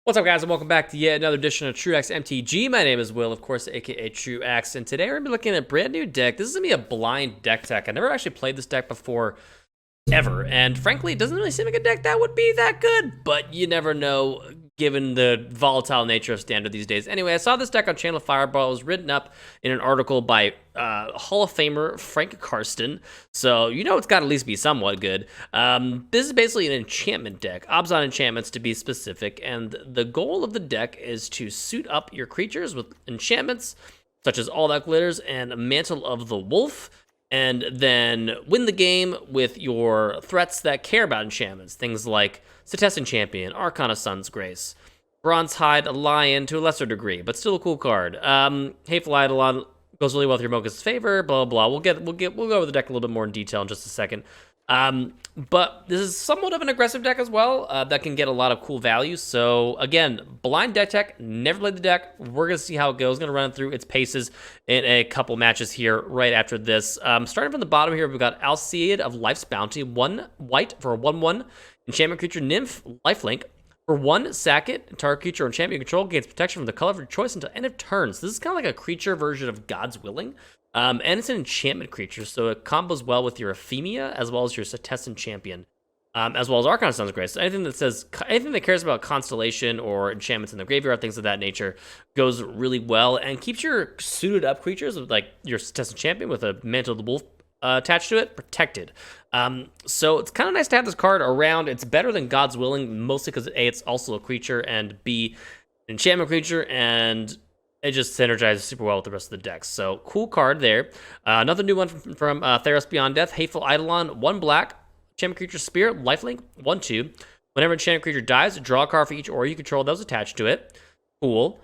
What's up, guys, and welcome back to yet another edition of TrueX MTG. My name is Will, of course, aka TrueX, and today we're going to be looking at a brand new deck. This is going to be a blind deck tech. I never actually played this deck before, ever, and frankly, it doesn't really seem like a deck that would be that good, but you never know, given the volatile nature of Standard these days. Anyway, I saw this deck on Channel Fireball. It was written up in an article by Hall of Famer Frank Karsten, so you know it's got to at least be somewhat good. This is basically an enchantment deck, Abzan Enchantments to be specific, and the goal of the deck is to suit up your creatures with enchantments, such as All That Glitters and Mantle of the Wolf, and then win the game with your threats that care about enchantments, things like Setessan Champion, Arcana Sun's Grace, Bronze Hide Lion to a lesser degree, but still a cool card. Hateful Eidolon goes really well with your Mocha's favor, blah blah blah. We'll go over the deck a little bit more in detail in just a second. But this is somewhat of an aggressive deck as well, that can get a lot of cool value. So again, blind deck tech, never played the deck. We're gonna see how it goes. Gonna run through its paces in a couple matches here right after this. Starting from the bottom here, we've got Alseid of Life's Bounty, 1 white for a 1/1 enchantment creature, Nymph, lifelink. For 1, sack it. Target creature or enchantment you control gains protection from the color of your choice until end of turn. So this is kind of like a creature version of God's Willing. And it's an enchantment creature, so it combos well with your Ephemia as well as your Setessan Champion, as well as Arcana Sun's Grace. So anything that cares about constellation or enchantments in the graveyard, things of that nature, goes really well and keeps your suited up creatures, like your Setessan Champion with a Mantle of the Wolf attached to it, protected. So it's kind of nice to have this card around. It's better than God's Willing, mostly because A, it's also a creature, and B, an enchantment creature, and it just synergizes super well with the rest of the decks. So cool card there. Another new one from Theros Beyond Death, Hateful Eidolon, 1 black, enchantment creature, Spirit, lifelink, 1/2. Whenever enchantment creature dies, draw a card for each aura you control that was attached to it. Cool.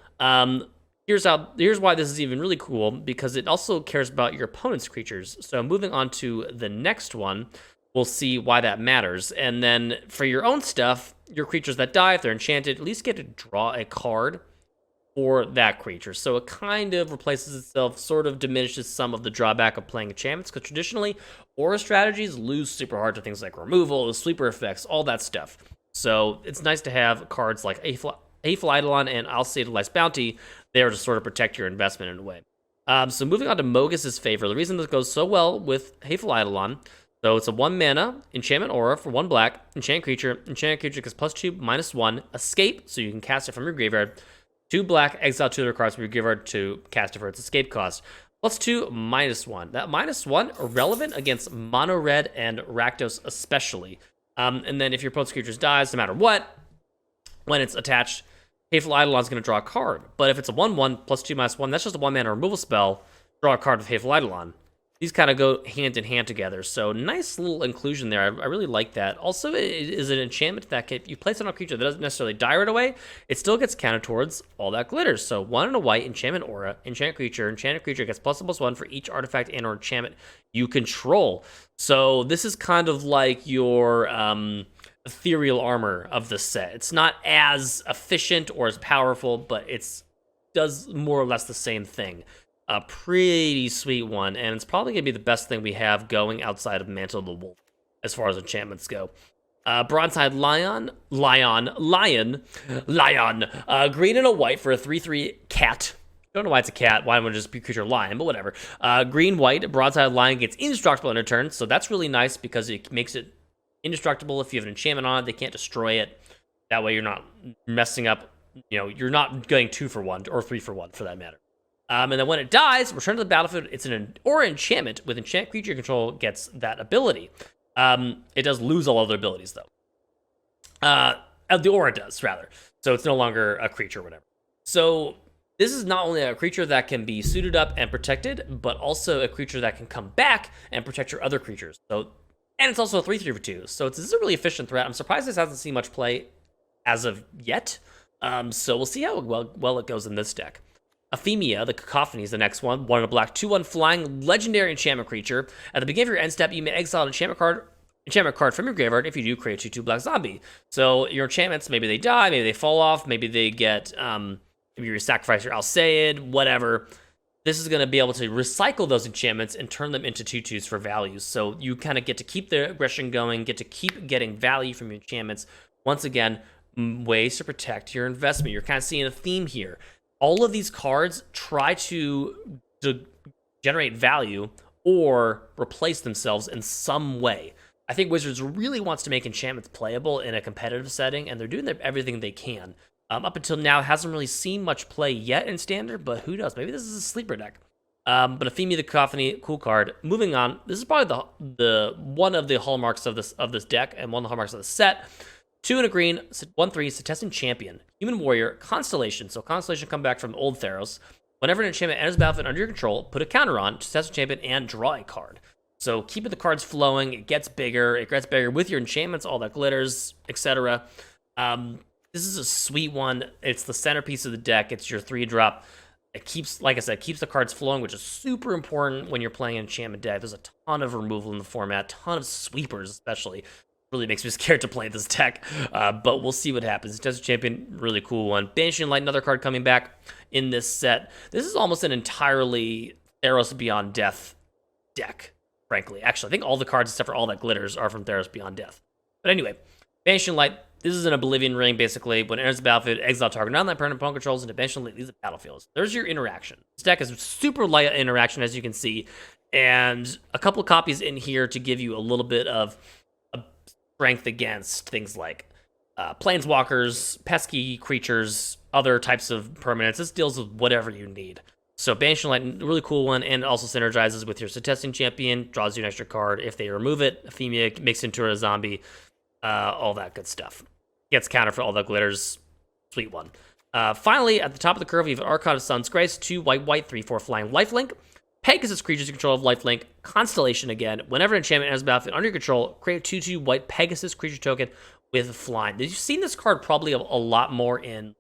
Here's why this is even really cool, because it also cares about your opponent's creatures. So moving on to the next one, we'll see why that matters. And then for your own stuff, your creatures that die, if they're enchanted, at least get to draw a card for that creature. So it kind of replaces itself, sort of diminishes some of the drawback of playing enchantments, because traditionally, aura strategies lose super hard to things like removal, sweeper effects, all that stuff. So it's nice to have cards like Hateful Eidolon and Alseid of Life's Bounty there to sort of protect your investment in a way. So moving on to Mogus's favor, the reason this goes so well with Hateful Eidolon, so it's a 1 mana enchantment aura for 1 black, enchant creature gets +2/-1, escape, so you can cast it from your graveyard, 2 black, exile 2 other cards from your graveyard to cast it for its escape cost, +2/-1. That -1 irrelevant against mono red and Rakdos especially. And then if your opponent's creature dies, no matter what, when it's attached, Hateful Eidolon is going to draw a card. But if it's a 1/1 +2/-1, that's just a 1 mana removal spell. Draw a card with Hateful Eidolon. These kind of go hand in hand together. So nice little inclusion there. I really like that. Also, it is an enchantment that if you place it on a creature that doesn't necessarily die right away, it still gets counted towards All That Glitters. So 1 and a white, enchantment aura, enchanted creature gets +1/+1 for each artifact and or enchantment you control. So this is kind of like your ethereal armor of the set. It's not as efficient or as powerful, but it's does more or less the same thing. A pretty sweet one, and it's probably going to be the best thing we have going outside of Mantle of the Wolf as far as enchantments go. Bronze Hide Lion, green and a white for a 3/3 cat. Don't know why it's a cat. Why would it just be creature lion, but whatever. Green, white, Bronze Hide Lion gets indestructible in a turn, so that's really nice because it makes it indestructible. If you have an enchantment on it, they can't destroy it. That way you're not messing up, you're not going 2 for 1 or 3 for 1 for that matter. And then when it dies, return to the battlefield. It's an aura enchantment with enchant creature control gets that ability. It does lose all other abilities though. The aura does rather. So it's no longer a creature or whatever. So this is not only a creature that can be suited up and protected, but also a creature that can come back and protect your other creatures. And it's also a 3/3 for 2. So this is a really efficient threat. I'm surprised this hasn't seen much play as of yet. So we'll see how well it goes in this deck. Ephemia, the Cacophony, is the next one. 1 and a black, 2/1 flying, legendary enchantment creature. At the beginning of your end step, you may exile an enchantment card from your graveyard. If you do, create a 2/2 black zombie. So your enchantments, maybe they die, maybe they fall off, maybe they get, maybe you sacrifice your Alseid, whatever. This is going to be able to recycle those enchantments and turn them into 2/2s for values. So you kind of get to keep the aggression going, get to keep getting value from your enchantments. Once again, ways to protect your investment. You're kind of seeing a theme here. All of these cards try to generate value or replace themselves in some way. I think Wizards really wants to make enchantments playable in a competitive setting, and they're doing everything they can. Up until now, it hasn't really seen much play yet in Standard, but who knows? Maybe this is a sleeper deck. But Ephemia the Cacophony, cool card. Moving on, this is probably the one of the hallmarks of this deck, and one of the hallmarks of the set. 2 and a green, 1/3, Setessan Champion, Human Warrior, Constellation. So Constellation come back from Old Theros. Whenever an enchantment enters the battlefield under your control, put a counter on Setessan Champion and draw a card. So keeping the cards flowing, it gets bigger with your enchantments, all that glitters, etc. This is a sweet one. It's the centerpiece of the deck. It's your 3-drop. It keeps, like I said, keeps the cards flowing, which is super important when you're playing an enchantment deck. There's a ton of removal in the format, ton of sweepers especially. Really makes me scared to play this deck, but we'll see what happens. Setessan Champion, really cool one. Banishing Light, another card coming back in this set. This is almost an entirely Theros Beyond Death deck, frankly. Actually, I think all the cards except for all that glitters are from Theros Beyond Death. But anyway, Banishing Light. This is an Oblivion Ring, basically. When it enters the battlefield, exile target non-land permanent opponent controls into Banishing Light. These are battlefields. There's your interaction. This deck is super light interaction, as you can see, and a couple of copies in here to give you a little bit of strength against things like planeswalkers, pesky creatures, other types of permanents. This deals with whatever you need. So Banishing Light, really cool one, and also synergizes with your Setessan Champion, draws you an extra card. If they remove it, Ephemia makes into a zombie, all that good stuff. Gets counter for all the glitters. Sweet one. Finally, at the top of the curve, you have Archon of Sun's Grace, 2 white, 3/4 flying lifelink. Pegasus creatures in control of lifelink. Constellation again. Whenever an enchantment enters the battlefield under your control, create a 2/2 white Pegasus creature token with flying. You've seen this card probably a lot more in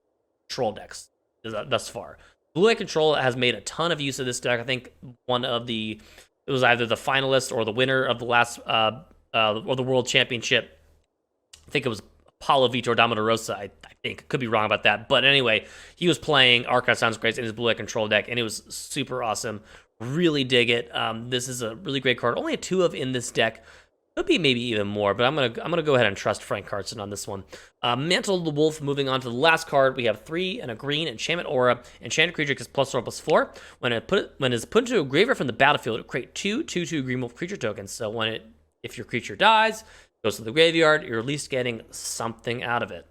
control decks thus far. Blue Eye Control has made a ton of use of this deck. I think it was either the finalist or the winner of the last or the World Championship. I think it was Paulo Vitor Domino-Rosa, I think. Could be wrong about that. But anyway, he was playing Archon Sounds Great in his Blue Eye Control deck, and it was super awesome. Really dig it. This is a really great card. Only a 2 of in this deck. Could be maybe even more, but I'm gonna go ahead and trust Frank Carson on this one. Mantle of the Wolf. Moving on to the last card, we have 3 and a green enchantment aura. Enchanted creature gets +4/+4. When it's put into a graveyard from the battlefield, it create 2/2 green wolf creature tokens. So if your creature dies, goes to the graveyard, you're at least getting something out of it.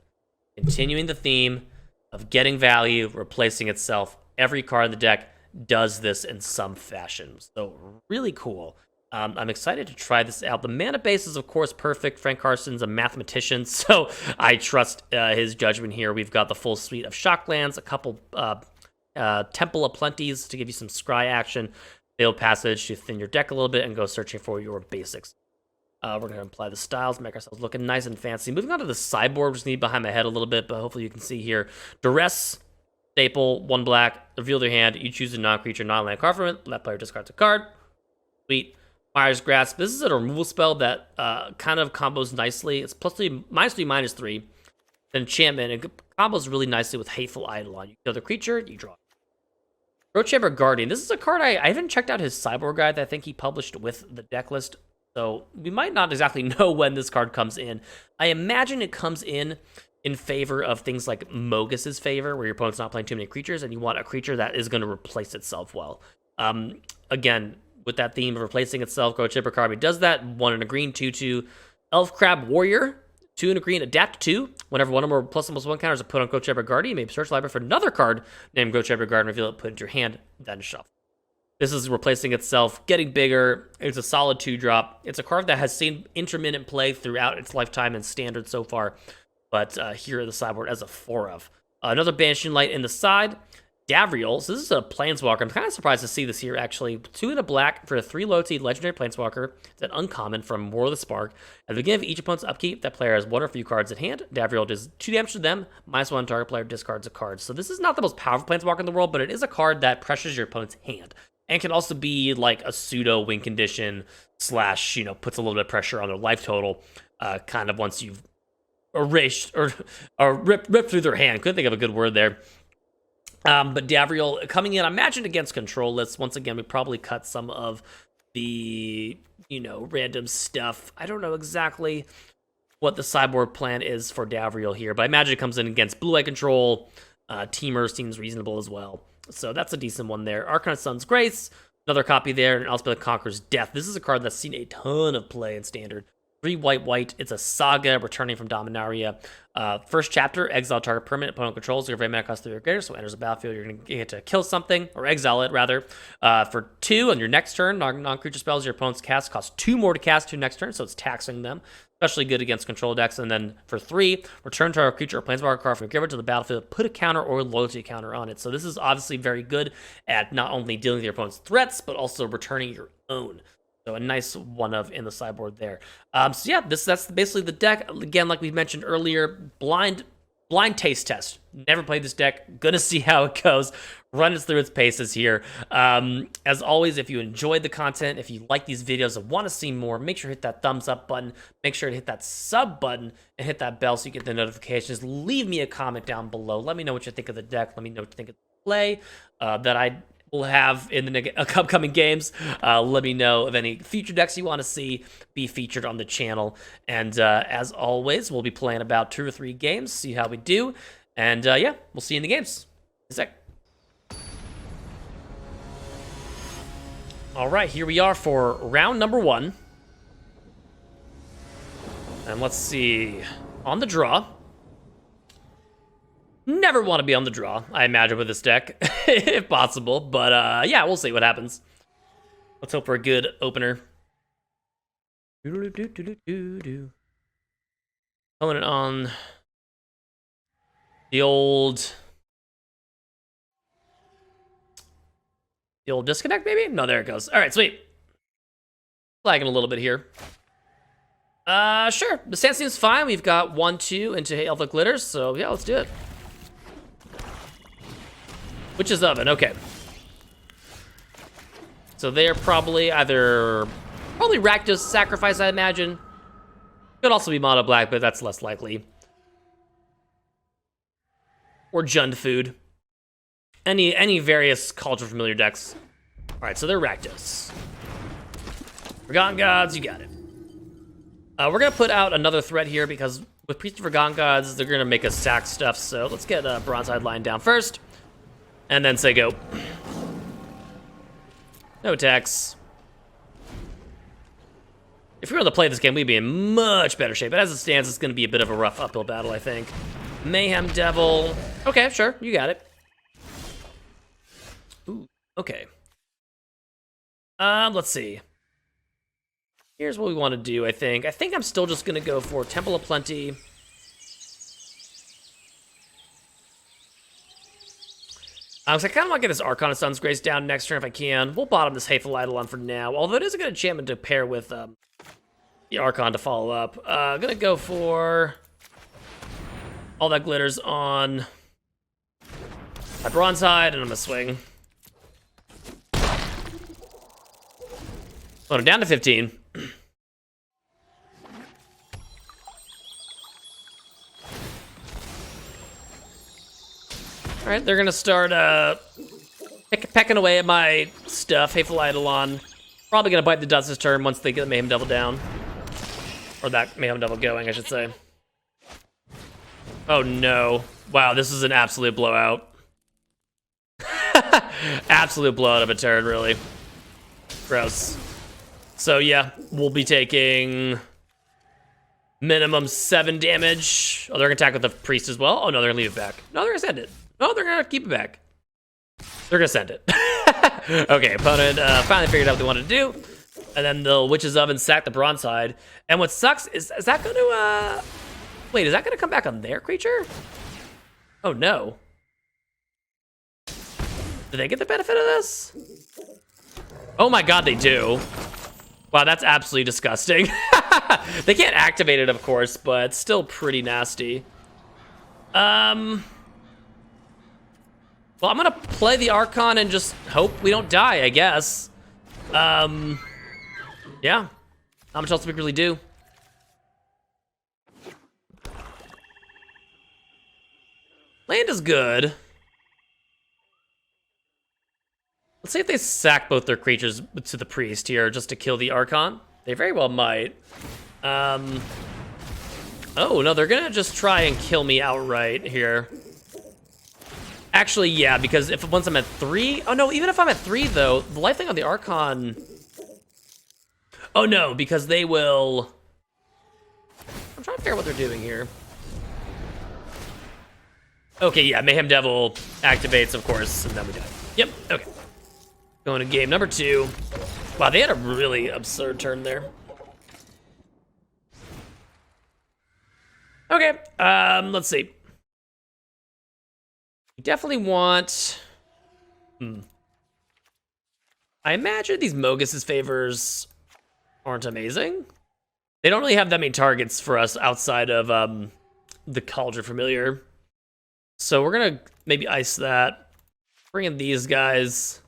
Continuing the theme of getting value, replacing itself. Every card in the deck does this in some fashion. So really cool. I'm excited to try this out. The mana base is, of course, perfect. Frank Carson's a mathematician, so I trust his judgment here. We've got the full suite of Shocklands, a couple Temple of Plenties to give you some scry action, Veiled Passage to thin your deck a little bit and go searching for your basics. We're going to apply the styles, make ourselves looking nice and fancy. Moving on to the sideboard, just need behind my head a little bit, but hopefully you can see here. Duress, staple, 1 black, reveal their hand. You choose a non-creature, non-land card from it. That player discards a card. Sweet. Mire's Grasp. This is a removal spell that kind of combos nicely. It's +3, -3, -3. Enchantment. It combos really nicely with Hateful Eidolon. You kill the creature, you draw. Growth Chamber Guardian. This is a card I haven't checked out his sideboard guide that I think he published with the deck list. So we might not exactly know when this card comes in. I imagine it comes in favor of things like Mogus's favor, where your opponent's not playing too many creatures, and you want a creature that is going to replace itself well. Again, with that theme of replacing itself, Growth Chamber Guardian does that. 1 and a green, 2/2. Elf Crab Warrior, 2 and a green, adapt 2. Whenever one or more +1/+1 counters are put on Growth Chamber Guardian, you may search the library for another card named Growth Chamber Guardian, reveal it, put it into your hand, then shuffle. This is replacing itself, getting bigger. It's a solid 2-drop. It's a card that has seen intermittent play throughout its lifetime in Standard so far, but here at the sideboard as a 4 of. Another Banishing Light in the side. Davriel. So this is a Planeswalker. I'm kind of surprised to see this here, actually. 2 and a black for a 3 low-T legendary Planeswalker. It's an uncommon from War of the Spark. At the beginning of each opponent's upkeep, that player has 1 or few cards at hand. Davriel does 2 damage to them. -1 target player discards a card. So this is not the most powerful Planeswalker in the world, but it is a card that pressures your opponent's hand. And can also be like a pseudo win condition / puts a little bit of pressure on their life total, kind of once you've erased or ripped through their hand. Couldn't think of a good word there. But Davriel coming in, I imagine against control lists. Once again, we probably cut some of the, random stuff. I don't know exactly what the sideboard plan is for Davriel here, but I imagine it comes in against blue-eye control. Teamer seems reasonable as well. So that's a decent one there. Arcana Sun's Grace, another copy there, and Elspeth Conqueror's Death. This is a card that's seen a ton of play in Standard. 3 white. It's a saga returning from Dominaria. First chapter, exile target permanent opponent controls. Your mana costs 3 or greater, so enters the battlefield. You're going to get to kill something, or exile it, rather. For 2, on your next turn, non-creature spells your opponent's cast cost 2 more to cast 2 next turn, so it's taxing them. Especially good against control decks. And then for 3, return target creature or planeswalker card from your graveyard to the battlefield, put a counter or loyalty counter on it. So this is obviously very good at not only dealing with your opponent's threats, but also returning your own. So a nice one of in the sideboard there. So yeah, that's basically the deck. Again, like we mentioned earlier, blind taste test. Never played this deck. Gonna see how it goes. Run it through its paces here. As always, if you enjoyed the content, if you like these videos and want to see more, make sure to hit that thumbs up button. Make sure to hit that sub button and hit that bell so you get the notifications. Leave me a comment down below. Let me know what you think of the deck. Let me know what you think of the play that I will have in the upcoming games. Let me know of any future decks you want to see be featured on the channel. And as always, we'll be playing about 2 or 3 games, see how we do. And yeah, we'll see you in the games. In a sec. All right, here we are for round number 1. And let's see, on the draw. Never want to be on the draw, I imagine, with this deck, if possible. But yeah, we'll see what happens. Let's hope for a good opener. Coming on the old disconnect, maybe? No, there it goes. All right, sweet. Lagging a little bit here. Sure. The stand seems fine. We've got 1-2 into Elfic Glitters, so yeah, let's do it. Witch's Oven, okay. So they're probably probably Rakdos Sacrifice, I imagine. Could also be Mono Black, but that's less likely. Or Jund Food. Any various Cauldron Familiar decks. Alright, so they're Rakdos. Forgotten Gods, you got it. We're gonna put out another threat here because with Priest of Forgotten Gods, they're gonna make us sack stuff, so let's get Bronze-Eyed Lion down first. And then say go. No attacks. If we were to play this game, we'd be in much better shape. But as it stands, it's going to be a bit of a rough uphill battle, I think. Mayhem Devil. Okay, sure. You got it. Ooh, okay. Let's see. Here's what we want to do, I think. I think I'm still just going to go for Temple of Plenty. So I kind of want to get this Arcana Sun's Grace down next turn if I can. We'll bottom this Hateful Eidolon for now, although it is a good enchantment to pair with the Archon to follow up. Gonna go for all that glitters on my Bronze-Eyed, and I'm gonna swing. Put him down to 15. All right, they're gonna start pecking away at my stuff. Hateful Eidolon. Probably gonna bite the dust this turn once they get the Mayhem Devil down. Or that Mayhem Devil going, I should say. Oh no. Wow, this is an absolute blowout. Absolute blowout of a turn, really. Gross. So yeah, we'll be taking minimum 7 damage. Oh, they're gonna attack with the Priest as well. Oh no, they're gonna leave it back. No, they're gonna send it. No, they're gonna keep it back. They're gonna send it. Okay, opponent finally figured out what they wanted to do. And then the Witch's Oven sack the Bronze-Eyed. And what sucks is that gonna, wait, is that gonna come back on their creature? Oh no. Do they get the benefit of this? Oh my god, they do. Wow, that's absolutely disgusting. They can't activate it, of course, but it's still pretty nasty. Well, I'm gonna play the Archon and just hope we don't die, I guess. Yeah. Not much else we can really do. Land is good. Let's see if they sack both their creatures to the Priest here just to kill the Archon. They very well might. Oh, no, they're gonna just try and kill me outright here. Actually, yeah, because if once I'm at 3... Oh, no, even if I'm at 3, though, the life thing on the Archon... Oh, no, because they will... I'm trying to figure out what they're doing here. Okay, yeah, Mayhem Devil activates, of course, and then we die. Yep, okay. Going to game number 2. Wow, they had a really absurd turn there. Okay, let's see. We definitely want... I imagine these Mogus's favors aren't amazing. They don't really have that many targets for us outside of the Cauldron Familiar. So we're gonna maybe ice that. Bring in these guys.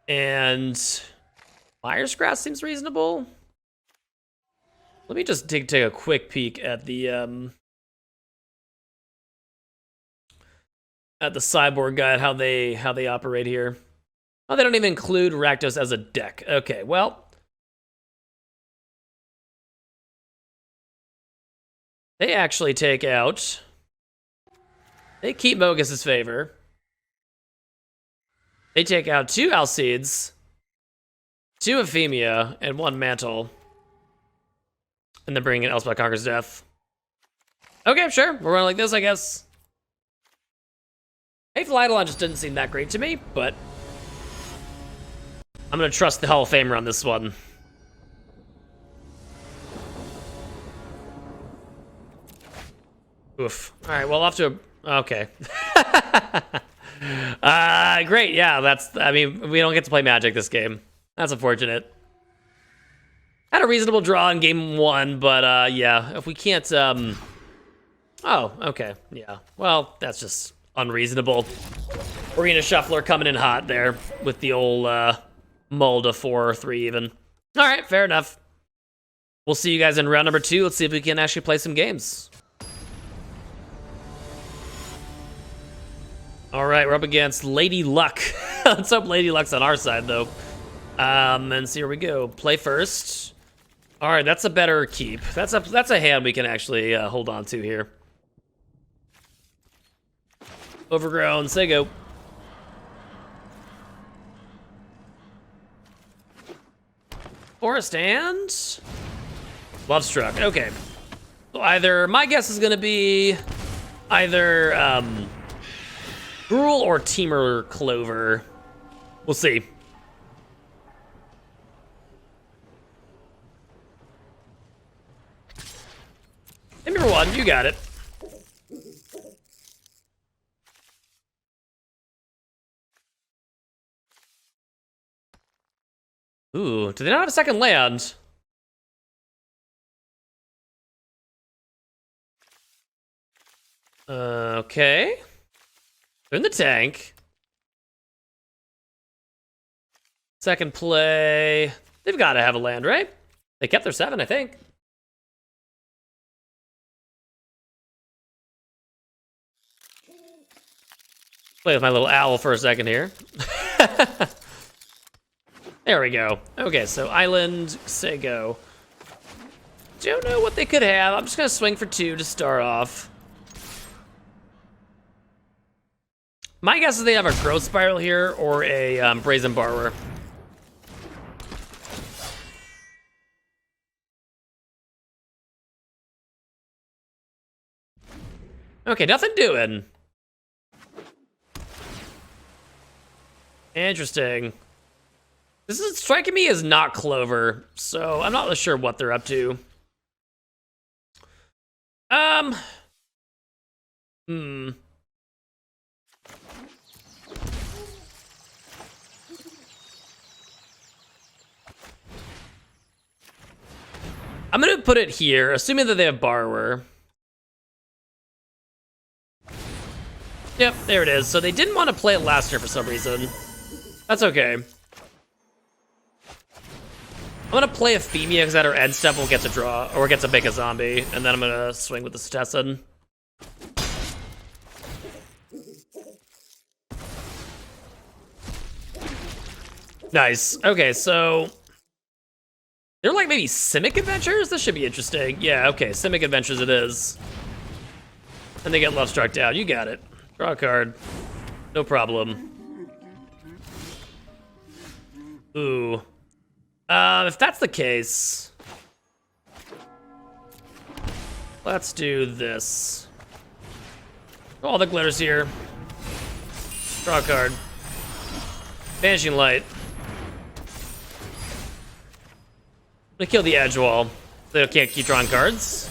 And Myers Grass seems reasonable. Let me just take a quick peek at the sideboard guide, how they operate here. Oh, they don't even include Rakdos as a deck. Okay, well, they actually take out. They keep Mogus's favor. They take out 2 Alcides, 2 Euphemia, and 1 Mantle. And then bring in Elspeth Conquers Death. Okay, sure. We're running like this, I guess. Hateful Eidolon just didn't seem that great to me, but I'm gonna trust the Hall of Famer on this one. Oof. All right, well, off to a... Okay. Great, yeah, that's... I mean, we don't get to play Magic this game. That's unfortunate. Had a reasonable draw in game 1, but, yeah, if we can't, Oh, okay, yeah. Well, that's just unreasonable. Arena Shuffler coming in hot there with the old, Mulda 4 or 3 even. All right, fair enough. We'll see you guys in round number 2. Let's see if we can actually play some games. All right, we're up against Lady Luck. Let's hope Lady Luck's on our side, though. And so here we go. Play first. All right, that's a better keep. That's a hand we can actually hold on to here. Overgrown, say go. Forest and Lovestruck. Okay. So either my guess is gonna be either Gruul or Temur Clover. We'll see. Number 1, you got it. Ooh, do they not have a second land? Okay. They're in the tank. Second play. They've got to have a land, right? They kept their 7, I think. Play with my little owl for a second here. There we go. Okay, so Island, say go. Don't know what they could have. I'm just gonna swing for 2 to start off. My guess is they have a Growth Spiral here or a Brazen Borrower. Okay, nothing doing. Interesting. This is striking me as not Clover, so I'm not really sure what they're up to. I'm gonna put it here, assuming that they have Borrower. Yep, there it is. So they didn't want to play it last turn for some reason. That's okay. I'm gonna play Euphemia because at her end step we'll get to draw, or get to make a zombie, and then I'm gonna swing with the Stesson. Nice. Okay, so They're like maybe Simic Adventures? This should be interesting. Yeah, okay, Simic Adventures it is. And they get love struck down. You got it. Draw a card. No problem. Ooh. If that's the case, let's do this. All the glitters here. Draw a card. Vanishing Light. I'm gonna kill the edge wall. They can't keep drawing cards.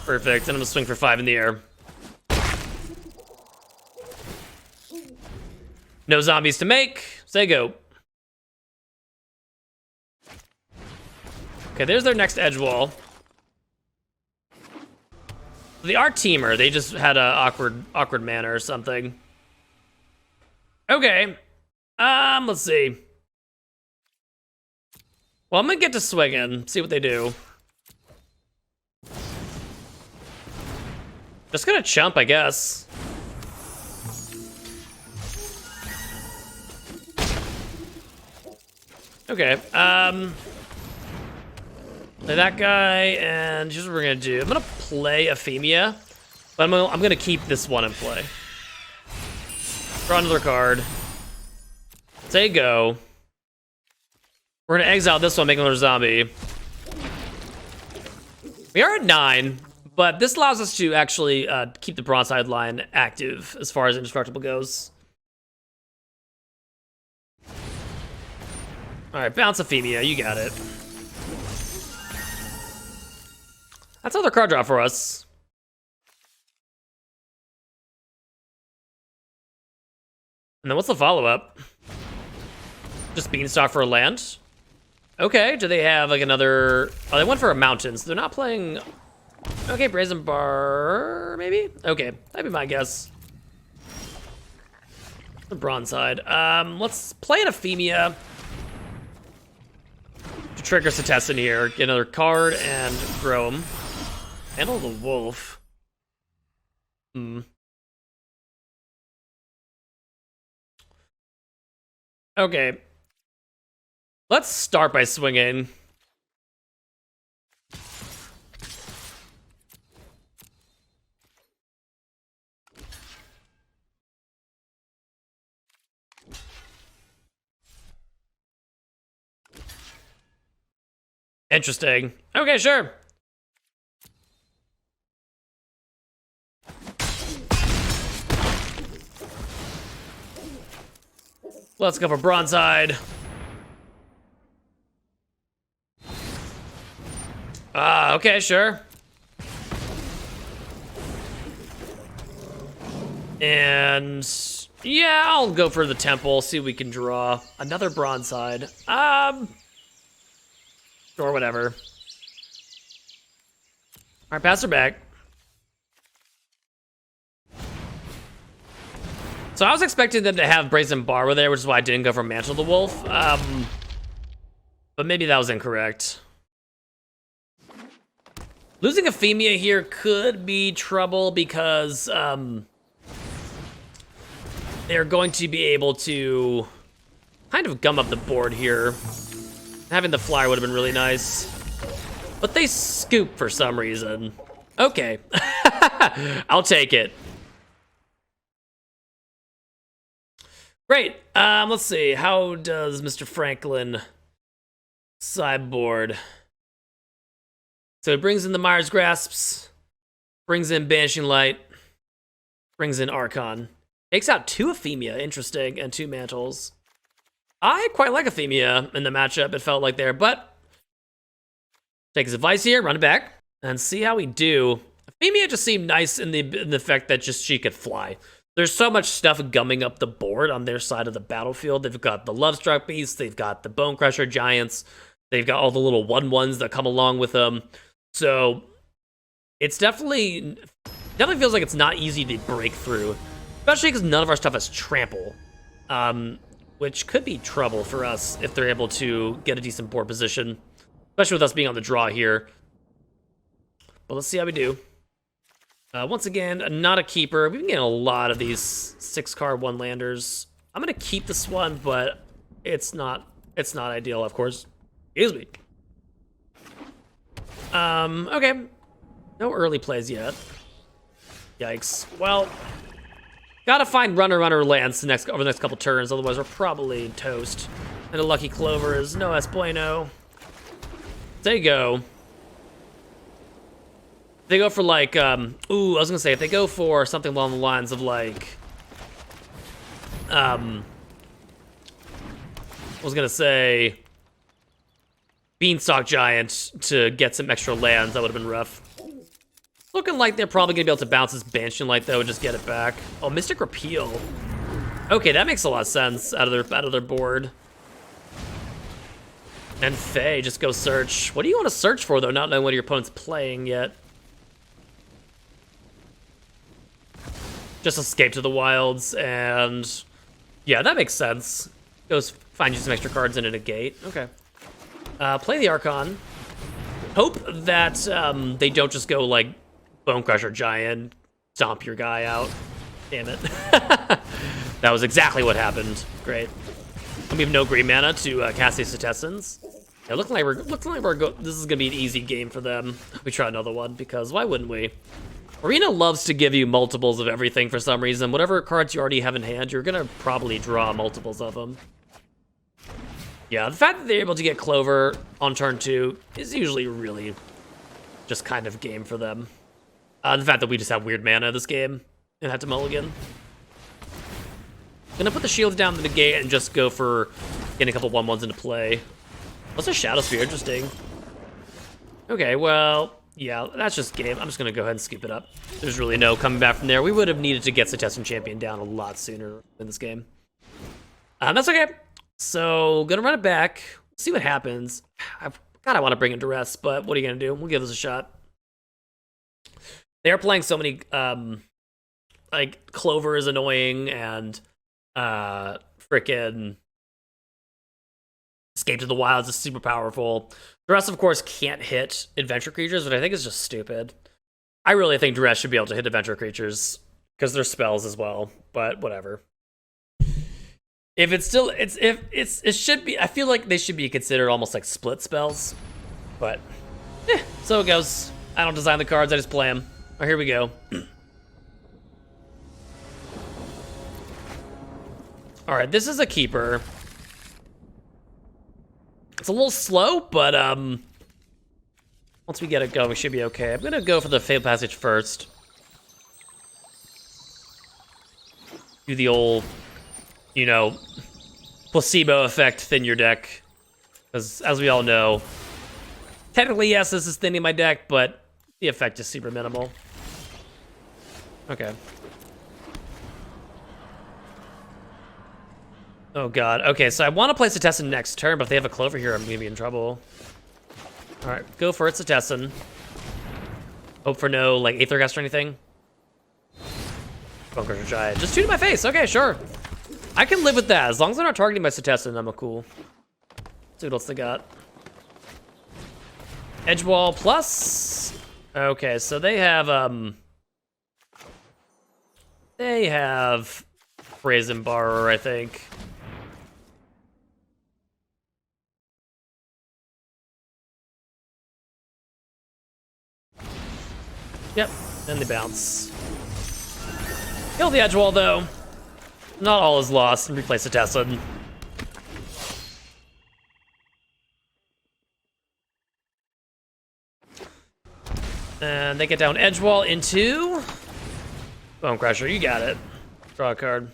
Perfect. And I'm gonna swing for 5 in the air. No zombies to make. Say go. Okay, there's their next edge wall. The art teamer, they just had a awkward mana or something. Okay. Let's see. Well, I'm gonna get to swinging, see what they do. Just gonna chump, I guess. Okay, play that guy, and here's what we're gonna do. I'm gonna play Euphemia, but I'm gonna keep this one in play. Draw another card. Say go. We're gonna exile this one, make another zombie. We are at 9, but this allows us to actually keep the broadside line active as far as indestructible goes. All right, bounce Euphemia, you got it. That's another card draw for us. And then what's the follow-up? Just Beanstalk for a land? Okay, do they have like another... Oh, they went for a mountain, so they're not playing... Okay, Brazen Bar, maybe? Okay, that'd be my guess. The bronze side. Let's play an Euphemia. To trigger Setessan in here. Get another card and grow him. Handle the wolf. Okay. Let's start by swinging. Interesting. Okay, sure. Let's go for Bronzehide. Okay, sure. And yeah, I'll go for the temple, see if we can draw another Bronzehide. Or whatever. All right, pass her back. So I was expecting them to have Brazen Bar there, which is why I didn't go for Mantle the Wolf. But maybe that was incorrect. Losing Euphemia here could be trouble because they're going to be able to kind of gum up the board here. Having the flyer would have been really nice. But they scoop for some reason. Okay. I'll take it. Great. Let's see. How does Mr. Franklin sideboard? So it brings in the Myers Grasps, brings in Banishing Light, brings in Archon. Takes out 2 Euphemia, interesting, and 2 Mantles. I quite like Euphemia in the matchup, it felt like there, but take his advice here, run it back, and see how we do. Euphemia just seemed nice in the fact that just she could fly. There's so much stuff gumming up the board on their side of the battlefield. They've got the Lovestruck Beasts, they've got the Bone Crusher Giants, they've got all the little 1/1s that come along with them. So it's definitely feels like it's not easy to break through, especially because none of our stuff has trample, which could be trouble for us if they're able to get a decent board position, especially with us being on the draw here. But let's see how we do. Once again, not a keeper. We've been getting a lot of these 6-card 1-landers. I'm gonna keep this one, but it's not ideal, of course. Excuse me. Okay. No early plays yet. Yikes. Well, gotta find runner lands over the next couple turns, otherwise we're probably toast. And a lucky clover is no es bueno. They go. They go for like, ooh, I was gonna say, if they go for something along the lines of like, I was gonna say, Beanstalk Giant to get some extra lands, that would have been rough. Looking like they're probably gonna be able to bounce this Banshee Light though and just get it back. Oh, Mystic Repeal. Okay, that makes a lot of sense out of their board. And Faye, just go search. What do you want to search for though, not knowing what your opponent's playing yet? Just Escape to the Wilds, and yeah, that makes sense. Goes find you some extra cards and a negate. Okay. Play the Archon. Hope that they don't just go like Bone Crusher Giant, stomp your guy out. Damn it. That was exactly what happened. Great. And we have no green mana to cast these Cetessens. Yeah, looking like this is gonna be an easy game for them. We try another one because why wouldn't we? Arena loves to give you multiples of everything for some reason. Whatever cards you already have in hand, you're gonna probably draw multiples of them. Yeah, the fact that they're able to get Clover on turn 2 is usually really just kind of game for them. The fact that we just have weird mana this game and have to mulligan. Gonna put the shields down the negate and just go for getting a couple 1/1s into play. What's a Shadow Sphere? Interesting. Okay, well, yeah, that's just game. I'm just gonna go ahead and scoop it up. There's really no coming back from there. We would have needed to get Cetessan Champion down a lot sooner in this game. That's okay. So, gonna run it back, see what happens. God, I want to bring him to rest, but what are you gonna do? We'll give this a shot. They are playing so many, like, Clover is annoying, and, frickin' Escape to the Wilds is super powerful. Duress, of course, can't hit adventure creatures, which I think is just stupid. I really think Duress should be able to hit adventure creatures, because they're spells as well, but whatever. If it's still, it should be, I feel like they should be considered almost like split spells, but, so it goes. I don't design the cards, I just play them. Oh, here we go. All right, this is a keeper. It's a little slow, but once we get it going, we should be okay. I'm gonna go for the Fabled Passage first. Do the old, you know, placebo effect, thin your deck. Because, as we all know, technically, yes, this is thinning my deck, but the effect is super minimal. Okay. Oh god, okay, so I want to play Cetessan next turn, but if they have a Clover here, I'm gonna be in trouble. Alright, go for it, Cetessan. Hope for no, like, Aethergust or anything. Bone Crusher Giant. Just 2 to my face, okay, sure. I can live with that. As long as they're not targeting my Cetessan, I'm a cool. Let's see what else they got. Edgewall plus. Okay, so they have Brazen Borrower, I think. Yep, and they bounce. Kill the Edgewall, though. Not all is lost, and replace Cetessan. And they get down Edgewall into Bone Crusher. You got it. Draw a card.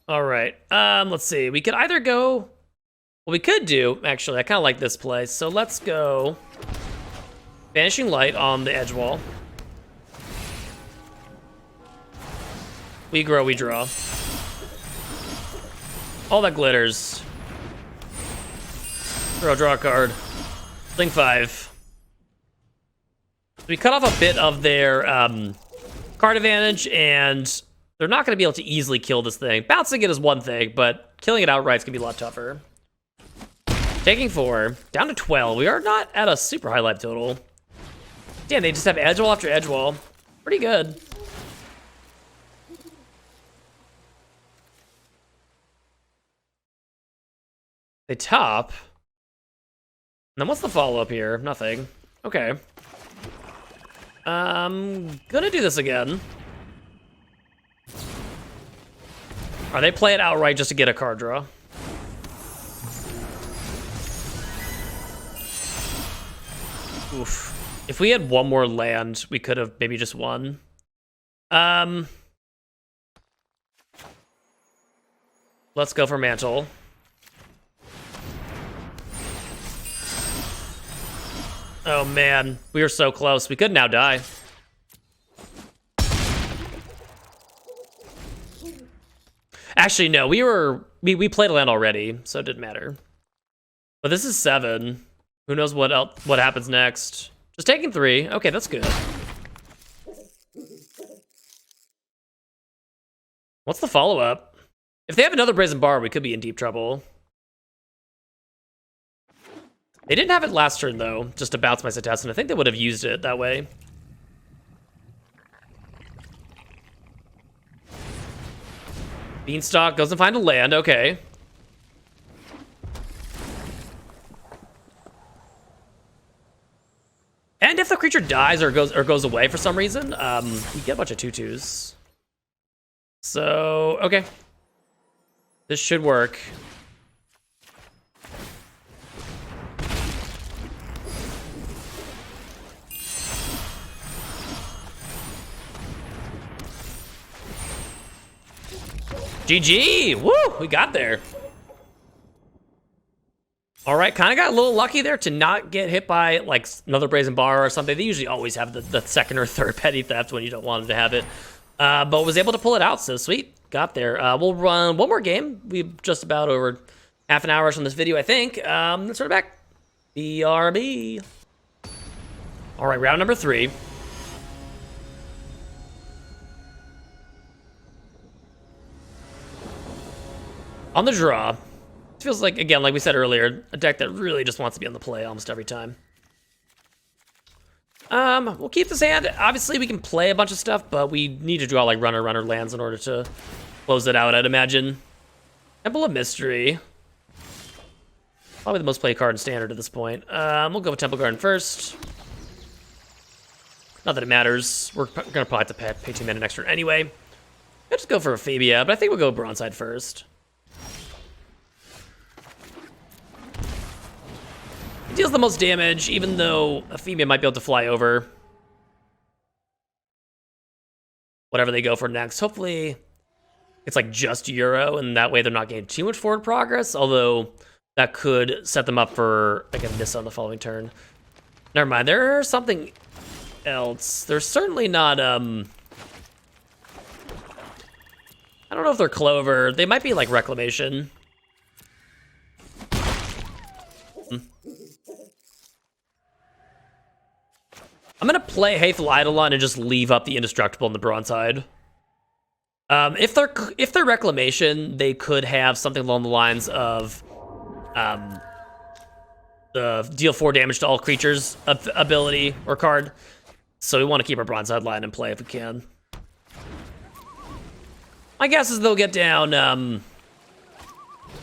All right. Let's see. We could either go. What we could do, actually, I kind of like this play. So let's go Vanishing Light on the Edgewall. We grow, we draw. All that glitters. Draw a card. Link 5. We cut off a bit of their card advantage, and they're not going to be able to easily kill this thing. Bouncing it is one thing, but killing it outright is going to be a lot tougher. Taking 4. Down to 12. We are not at a super high life total. Damn, they just have Edgewall after Edgewall. Pretty good. They top. Then what's the follow-up here? Nothing. Okay. Gonna do this again. Or they play it outright just to get a card draw. Oof. If we had one more land, we could have maybe just won. Let's go for Mantle. Oh man, we were so close. We could now die. Actually, no, we played a land already, so it didn't matter. But this is 7. Who knows what happens next? Just taking 3. Okay, that's good. What's the follow-up? If they have another Brazen Bar, we could be in deep trouble. They didn't have it last turn, though, just to bounce my Cetessan. I think they would have used it that way. Beanstalk goes and find a land, okay. And if the creature dies or goes away for some reason, you get a bunch of 2/2s. So, okay. This should work. GG! Woo! We got there. All right, kind of got a little lucky there to not get hit by like another Brazen Bar or something. They usually always have the second or third petty theft when you don't want them to have it. But was able to pull it out, so sweet. Got there. We'll run one more game. We're just about over half an hour from this video, I think. Let's start back. BRB. All right, round number 3. On the draw. It feels like, again, like we said earlier, a deck that really just wants to be on the play almost every time. We'll keep this hand. Obviously, we can play a bunch of stuff, but we need to draw like runner lands in order to close it out, I'd imagine. Temple of Mystery. Probably the most played card in Standard at this point. We'll go with Temple Garden first. Not that it matters. We're gonna probably have to pay 2 mana next turn anyway. Let's just go for Ephemia, but I think we'll go Bronzeside first. It deals the most damage, even though Ephemia might be able to fly over whatever they go for next. Hopefully, it's like just Euro, and that way they're not getting too much forward progress, although that could set them up for like a miss on the following turn. Never mind, there's something else. They're certainly not, I don't know if they're Clover. They might be like Reclamation. I'm gonna play Hateful Eidolon and just leave up the Indestructible and the Bronzeside. If they're Reclamation, they could have something along the lines of the deal 4 damage to all creatures ability or card. So we want to keep our Bronzeside line in play if we can. My guess is they'll get down.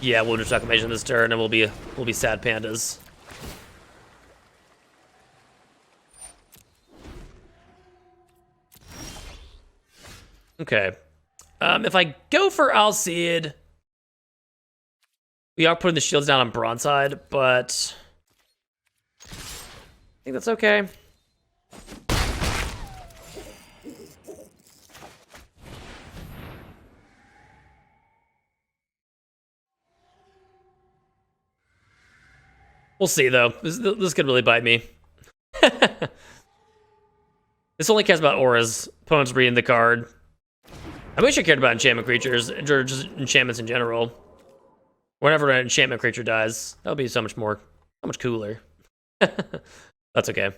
Yeah, we'll just Reclamation this turn, and we'll be sad pandas. Okay. If I go for Alseid, we are putting the shields down on Bronzeside, but I think that's okay. We'll see, though. This could really bite me. This only cares about auras. Opponent's reading the card. I wish I cared about enchantment creatures, or just enchantments in general. Whenever an enchantment creature dies, that would be so much cooler. That's okay.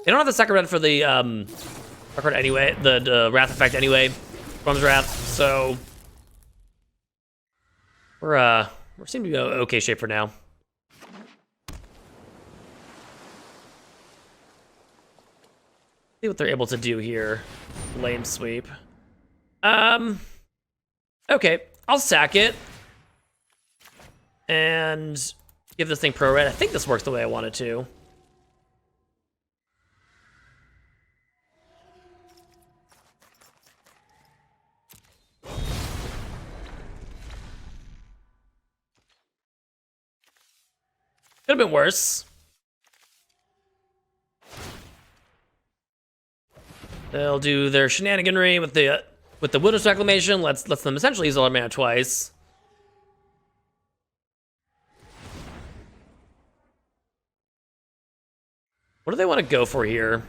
They don't have the second red for the card anyway, the Wrath effect anyway, Rum's Wrath, so we're seeming to be in okay shape for now. See what they're able to do here. Lame sweep. Okay, I'll sack it. And Give this thing pro red. I think this works the way I want it to. Could have been worse. They'll do their shenaniganry with the Wilderness Reclamation. Lets them essentially use all their mana twice. What do they want to go for here?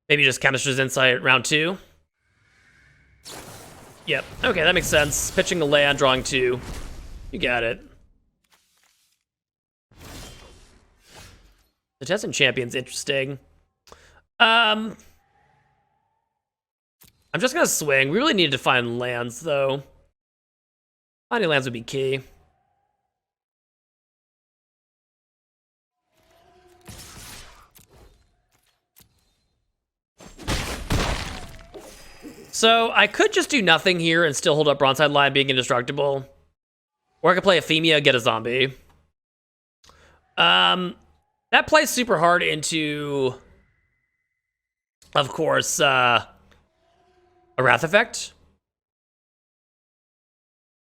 Maybe just Chemistry's Insight round 2? Yep. Okay, that makes sense. Pitching a land, drawing 2. You got it. The Tessin Champion's interesting. I'm just gonna swing. We really need to find lands, though. Finding lands would be key. So I could just do nothing here and still hold up Bronzeside Lion being indestructible. Or I could play Ephemia, get a zombie. That plays super hard into, of course, a Wrath Effect.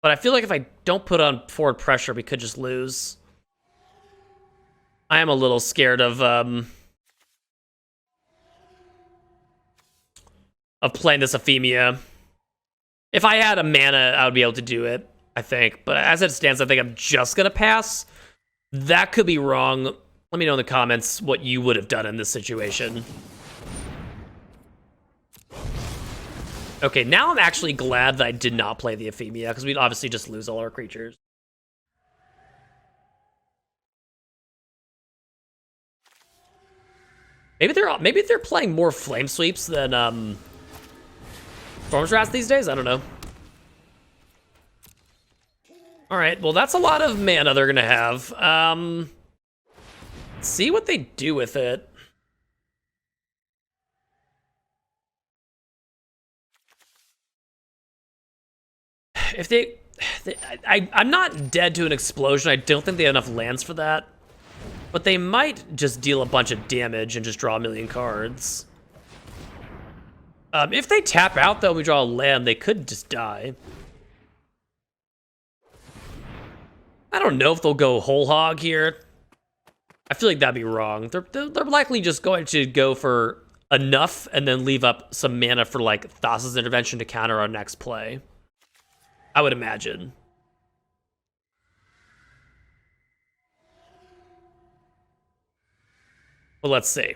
But I feel like if I don't put on forward pressure, we could just lose. I am a little scared of playing this Ephemia. If I had a mana, I would be able to do it, I think. But as it stands, I think I'm just gonna pass. That could be wrong. Let me know in the comments what you would have done in this situation. Okay, now I'm actually glad that I did not play the Ephemia, because we'd obviously just lose all our creatures. Maybe they're playing more Flame Sweeps than Storm's Wrath these days? I don't know. Alright, well that's a lot of mana they're gonna have. Let's see what they do with it. If I'm not dead to an explosion. I don't think they have enough lands for that. But they might just deal a bunch of damage and just draw a million cards. If they tap out, though, we draw a land, they could just die. I don't know if they'll go whole hog here. I feel like that'd be wrong. They're likely just going to go for enough and then leave up some mana for, like, Thassa's Intervention to counter our next play. I would imagine. Well, let's see.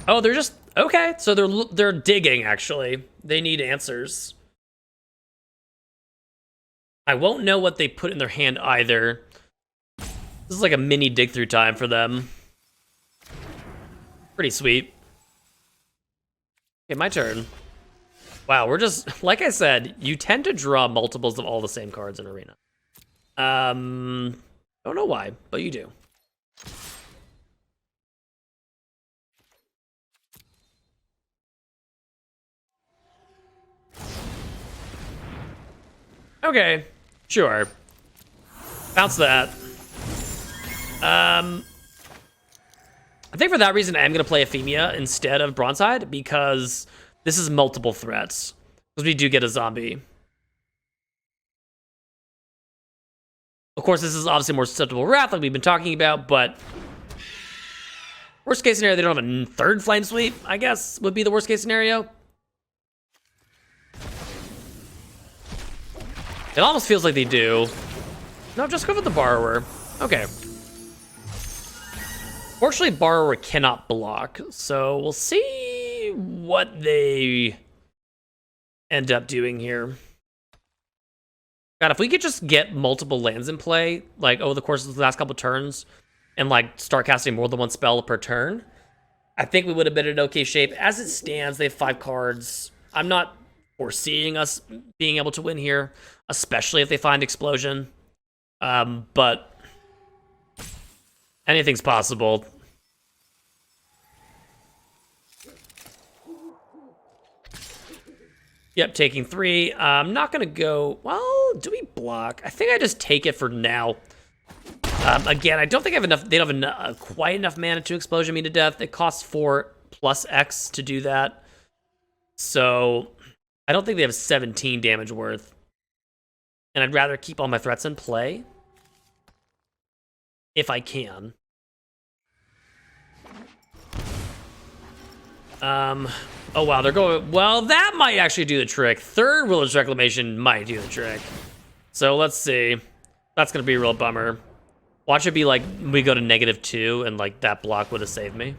Oh, they're just okay. So they're digging. Actually, they need answers. I won't know what they put in their hand either. This is like a mini dig through time for them. Pretty sweet. Okay, my turn. Wow, we're just, like I said, you tend to draw multiples of all the same cards in Arena. Don't know why, but you do. Okay, sure. Bounce that. I think for that reason, I am going to play Ephemia instead of Bronzeside, because this is multiple threats. Because we do get a zombie. Of course, this is obviously more susceptible to Wrath, like we've been talking about, but worst case scenario, they don't have a third Flame Sweep, I guess, would be the worst case scenario. It almost feels like they do. No, just go with the Borrower. Okay. Fortunately, Borrower cannot block, so we'll see what they end up doing here. God, if we could just get multiple lands in play, like over the course of the last couple turns, and like start casting more than one spell per turn, I think we would have been in okay shape. As it stands, they have 5 cards. I'm not foreseeing us being able to win here, especially if they find Explosion. But anything's possible. Yep, taking 3. I'm not gonna go. Well, do we block? I think I just take it for now. Again, I don't think I have enough. They don't have enough, quite enough mana to explosion me to death. It costs 4 plus X to do that. So I don't think they have 17 damage worth. And I'd rather keep all my threats in play if I can. Oh wow, they're going. Well, that might actually do the trick. Third Village Reclamation might do the trick. So let's see. That's gonna be a real bummer. Watch it be like we go to -2 and like that block would have saved me.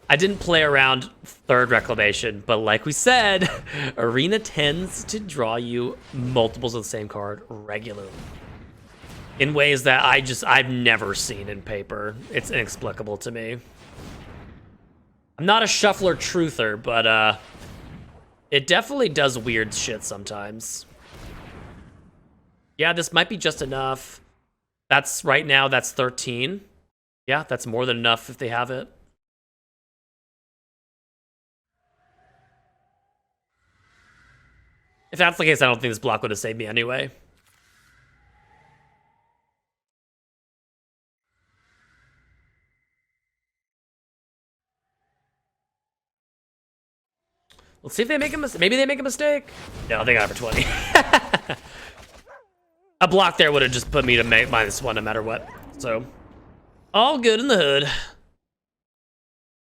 I didn't play around third Reclamation, but like we said, Arena tends to draw you multiples of the same card regularly. In ways that I've never seen in paper. It's inexplicable to me. I'm not a shuffler truther, but it definitely does weird shit sometimes. Yeah, this might be just enough. That's right now, that's 13. Yeah, that's more than enough if they have it. If that's the case, I don't think this block would have saved me anyway. Let's see if they make a mistake. Maybe they make a mistake. No, they got it for 20. A block there would have just put me to -1 no matter what. So, all good in the hood.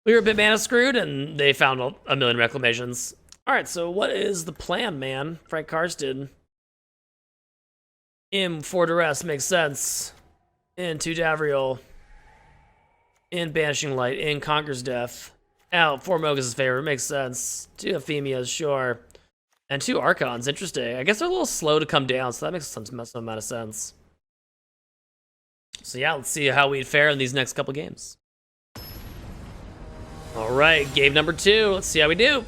We were a bit mana screwed, and they found a million reclamations. All right, so what is the plan, man? Frank Karsten. In 4 Duress makes sense. In 2 Davriel. In Banishing Light. In Conquer's Death. Out 4 Mogus' favor, makes sense. 2 Ephemias, sure. And 2 Archons, interesting. I guess they're a little slow to come down, so that makes some amount of sense. So yeah, let's see how we fare in these next couple games. All right, game number 2. Let's see how we do.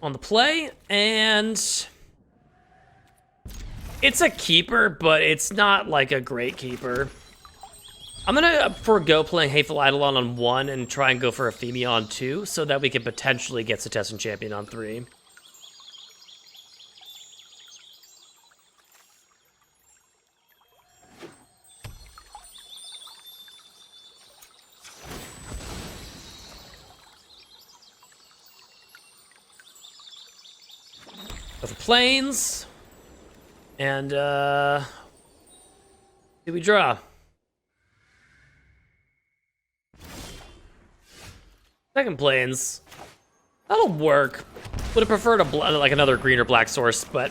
On the play, and it's a keeper, but it's not like a great keeper. I'm gonna forego playing Hateful Eidolon on 1 and try and go for Ephemia on 2 so that we can potentially get Setessan Champion on 3. Go for Plains. And, do we draw? Second Plains. That'll work. Would have preferred like another green or black source, but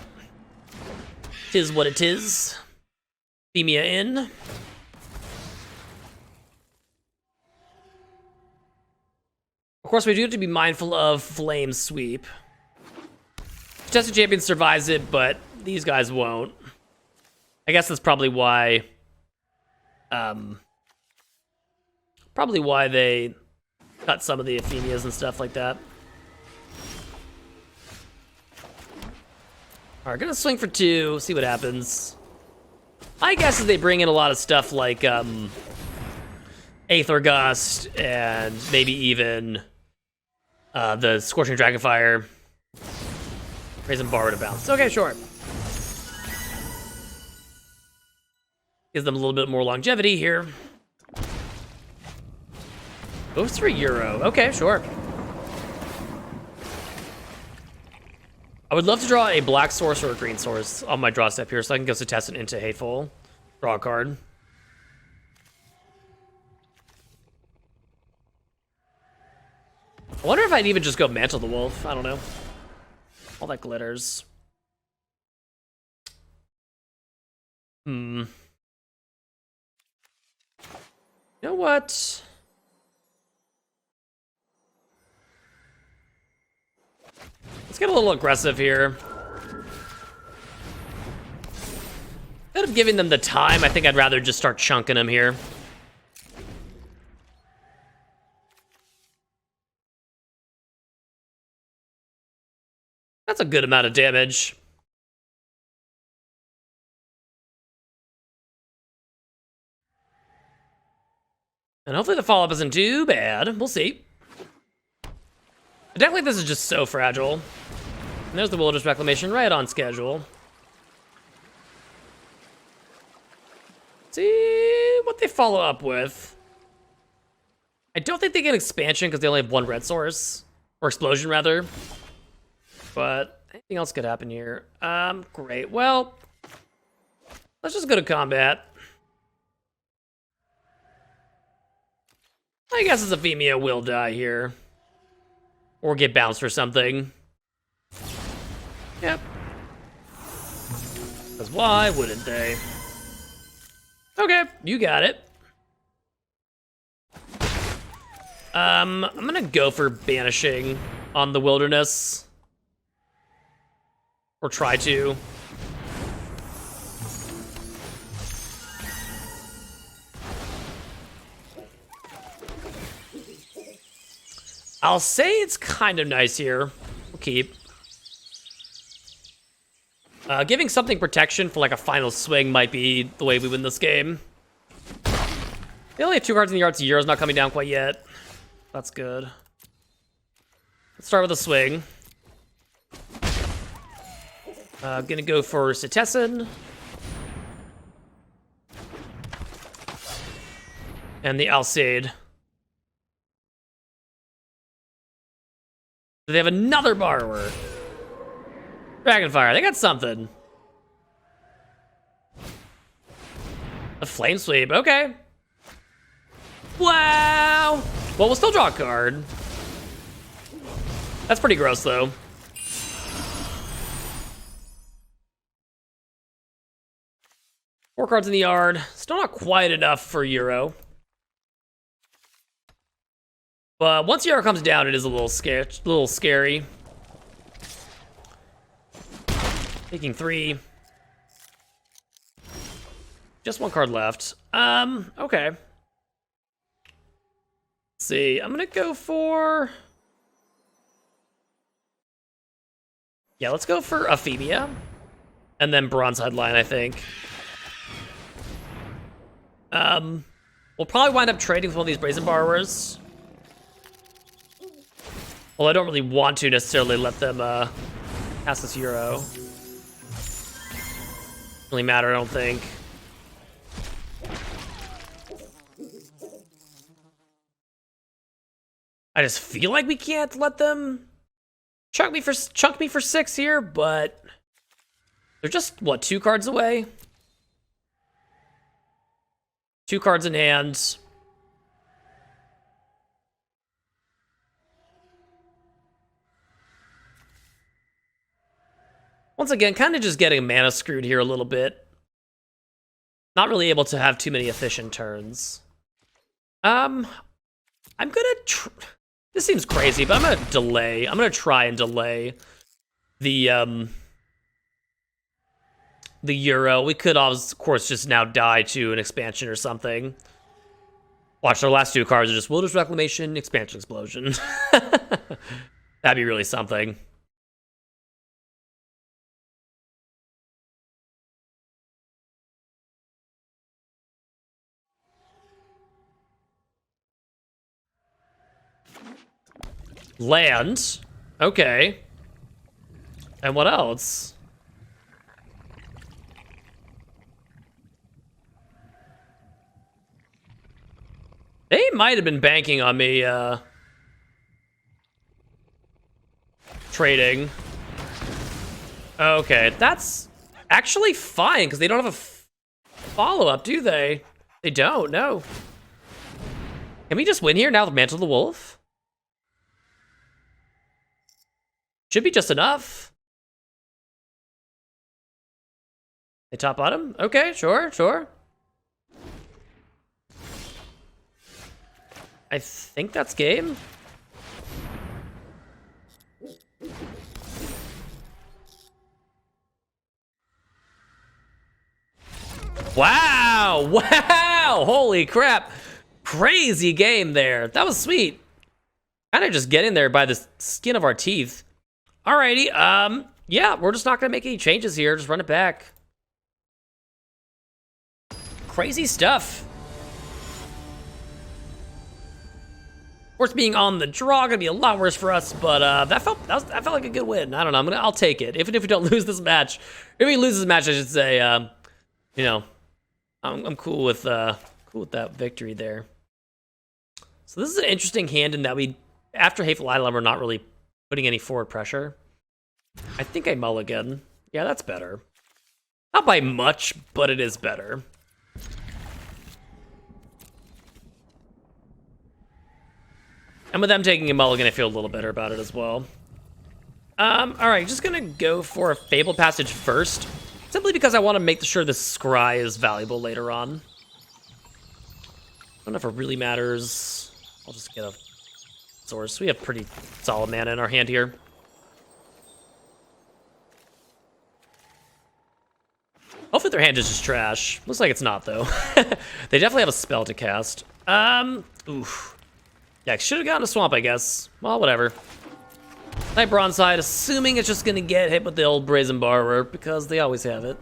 tis what it is. Ephemia in. Of course, we do have to be mindful of Flame Sweep. Setessan Champion survives it, but these guys won't. I guess that's probably why. Probably why they cut some of the Ephemias and stuff like that. All right, gonna swing for 2, see what happens. My guess is they bring in a lot of stuff like Aether Gust and maybe even the Scorching Dragonfire. Raise and Borrow to bounce. Okay, sure. Gives them a little bit more longevity here. Goes for €1. Okay, sure. I would love to draw a black source or a green source on my draw step here so I can go Setessan into Hateful. Draw a card. I wonder if I'd even just go Mantle the Wolf. I don't know. All that glitters. You know what? Let's get a little aggressive here. Instead of giving them the time, I think I'd rather just start chunking them here. That's a good amount of damage. And hopefully the follow-up isn't too bad. We'll see. A deck like this is just so fragile. And there's the Wilderness Reclamation right on schedule. See what they follow up with. I don't think they get expansion because they only have one red source. Or explosion, rather. But anything else could happen here. Great. Well, let's just go to combat. I guess Zephemia will die here. Or get bounced or something. Yep. Because why wouldn't they? Okay, you got it. I'm gonna go for banishing on the wilderness. Or try to. I'll say it's kind of nice here. We'll keep. Giving something protection for like a final swing might be the way we win this game. They only have 2 cards in the yard, so Euro's not coming down quite yet. That's good. Let's start with a swing. Gonna go for Cetessin. And the Alcide. Do they have another borrower? Dragonfire, they got something. A Flame Sweep, okay. Wow! Well, we'll still draw a card. That's pretty gross, though. Four cards in the yard. Still not quite enough for Euro. But once Euro comes down, it is a little scary. Taking 3. Just 1 card left. Okay. Let's see. I'm gonna go for... Yeah, let's go for Ephemia. And then Bronze Headline, I think. We'll probably wind up trading with one of these Brazen Borrowers. Well, I don't really want to necessarily let them pass this Euro. Doesn't really matter, I don't think. I just feel like we can't let them chunk me for 6 here, but they're just what, 2 cards away? 2 cards in hand. Once again, kind of just getting mana screwed here a little bit. Not really able to have too many efficient turns. I'm gonna this seems crazy, but I'm gonna delay. I'm gonna try and delay the Euro. We could, of course, just now die to an expansion or something. Watch, our last 2 cards are just Wilderness Reclamation, Expansion Explosion. That'd be really something. Land. Okay. And what else? They might have been banking on me trading. Okay, that's actually fine because they don't have a follow-up, do they? They don't, no. Can we just win here now with Mantle of the Wolf? Should be just enough. They top bottom? Okay, sure. I think that's game. Wow! Holy crap. Crazy game there. That was sweet. Kind of just getting there by the skin of our teeth. Alrighty, yeah, we're just not gonna make any changes here. Just run it back. Crazy stuff. course, being on the draw gonna be a lot worse for us, but that felt like a good win. I don't know. I'll take it. Even if we don't lose this match, if we lose this match, I should say, you know, I'm cool with that victory there. So this is an interesting hand in that we, after Hateful Eidolon, we're not really putting any forward pressure. I think I mulligan. Yeah, that's better. Not by much, but it is better. And with them taking a mulligan, I feel a little better about it as well. Alright, just gonna go for a Fabled Passage first. Simply because I want to make sure this Scry is valuable later on. I don't know if it really matters. I'll just get a source. We have pretty solid mana in our hand here. Hopefully their hand is just trash. Looks like it's not, though. They definitely have a spell to cast. Oof. Yeah, I should have gotten a swamp, I guess. Well, whatever. Night Broadside, assuming it's just gonna get hit with the old Brazen Borrower, because they always have it.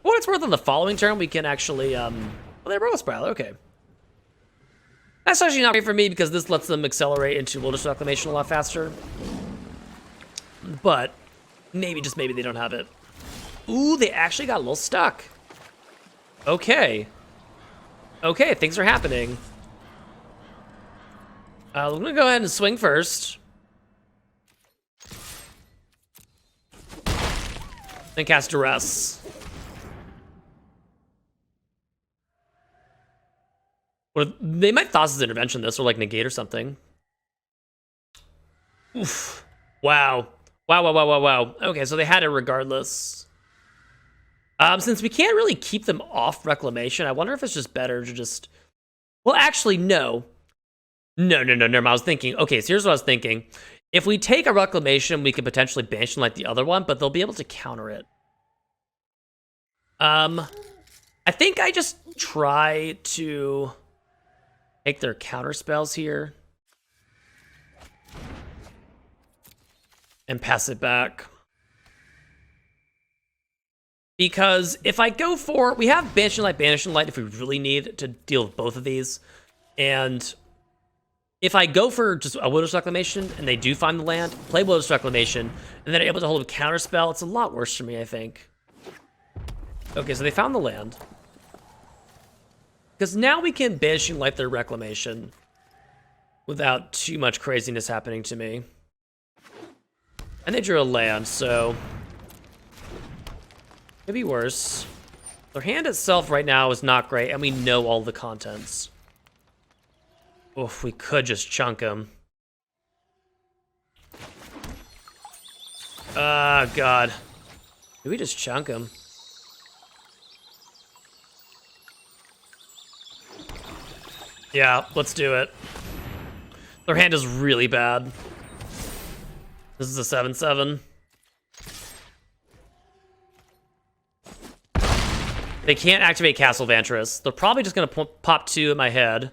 For what it's worth, on the following turn, we can actually, well, they broke a Spiral, okay. That's actually not great for me, because this lets them accelerate into Wilderness Reclamation a lot faster. But, maybe, just maybe they don't have it. Ooh, they actually got a little stuck. Okay. Okay, things are happening. I'm gonna go ahead and swing first. Then cast Duress. Or they might Thassa's Intervention this, or like negate or something. Oof. Wow. Wow. Okay, so they had it regardless. Since we can't really keep them off Reclamation, I wonder if it's just better to just... Well, actually, no. No. I was thinking... Okay, so here's what I was thinking. If we take a Reclamation, we could potentially Banishing like the other one, but they'll be able to counter it. I think I just try to take their counter spells here. And pass it back. Because if I go for... We have Banishing Light if we really need to deal with both of these. And if I go for just a Wilderness Reclamation and they do find the land, play Wilderness Reclamation, and then they're able to hold a counter spell, it's a lot worse for me, I think. Okay, so they found the land. Because now we can Banishing Light their Reclamation without too much craziness happening to me. And they drew a land, so... Could be worse. Their hand itself right now is not great, and we know all the contents. Oof, we could just chunk them. Ah, God. Did we just chunk them? Yeah, let's do it. Their hand is really bad. This is a 7/7. They can't activate Castle Vantress. They're probably just gonna pop 2 in my head.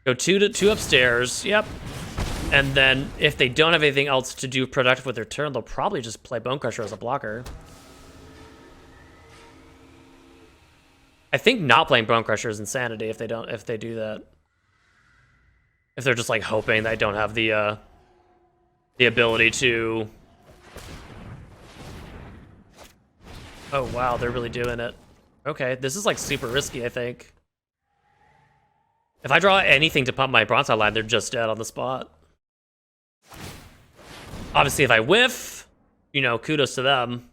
Go 2 upstairs. Yep. And then if they don't have anything else to do productive with their turn, they'll probably just play Bonecrusher as a blocker. I think not playing Bonecrusher is insanity if they do that. If they're just like hoping that I don't have the ability to... Oh wow, they're really doing it. Okay, this is like super risky, I think. If I draw anything to pump my Broadside line, they're just dead on the spot. Obviously, if I whiff, you know, kudos to them.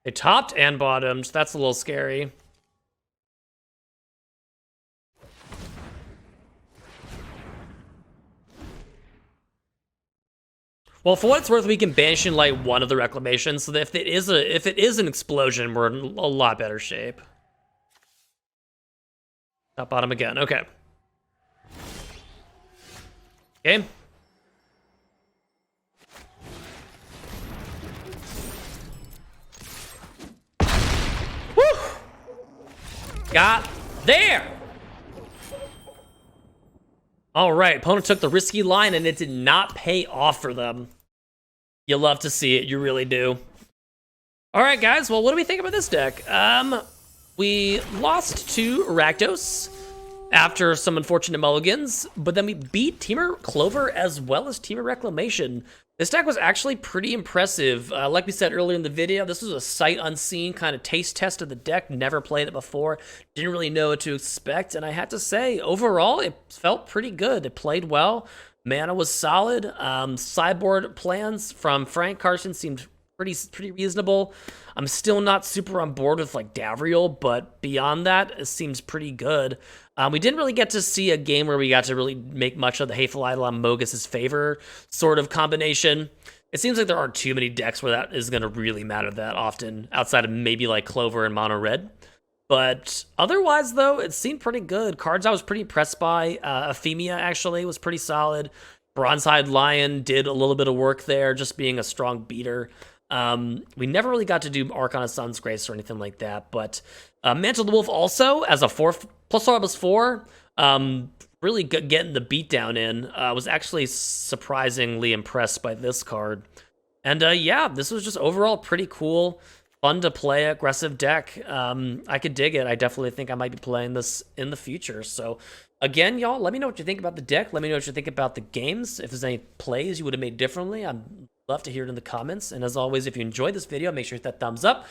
They topped and bottomed. That's a little scary. Well, for what it's worth, we can Banishing Light one of the Reclamations, so that if it is an explosion, we're in a lot better shape. Top bottom again. Okay. Okay. Woo! Got there. All right, opponent took the risky line, and it did not pay off for them. You love to see it, you really do. All right, guys, well, what do we think about this deck? We lost to Rakdos after some unfortunate mulligans, but then we beat Teamer Clover as well as Teamer Reclamation. This deck was actually pretty impressive. Like we said earlier in the video, this was a sight unseen kind of taste test of the deck. Never played it before, didn't really know what to expect, and I had to say, overall, it felt pretty good. It played well. Mana was solid. Sideboard plans from Frank Carson seemed pretty reasonable. I'm still not super on board with like Davriel, but beyond that, it seems pretty good. We didn't really get to see a game where we got to really make much of the Hateful Idol on Mogus's favor sort of combination. It seems like there aren't too many decks where that is going to really matter that often, outside of maybe like Clover and Mono Red. But otherwise, though, it seemed pretty good. Cards I was pretty impressed by. Euphemia, actually, was pretty solid. Bronze-Hide Lion did a little bit of work there, just being a strong beater. We never really got to do Arcana Sun's Grace or anything like that, but Mantle the Wolf also, as a 4 plus 4 plus 4, really getting the beatdown in. Was actually surprisingly impressed by this card. And yeah, this was just overall pretty cool, fun to play, aggressive deck. I could dig it. I definitely think I might be playing this in the future. So again, y'all, let me know what you think about the deck. Let me know what you think about the games. If there's any plays you would have made differently, I'd love to hear it in the comments. And as always, if you enjoyed this video, make sure to hit that thumbs up.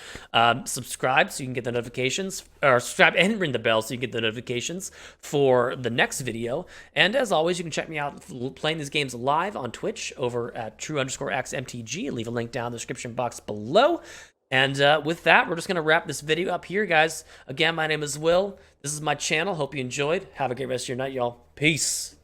Subscribe so you can get the notifications, or subscribe and ring the bell so you can get the notifications for the next video. And as always, you can check me out playing these games live on Twitch over at true_xmtg. Leave a link down in the description box below. And with that, we're just going to wrap this video up here, guys. Again, my name is Will. This is my channel. Hope you enjoyed. Have a great rest of your night, y'all. Peace.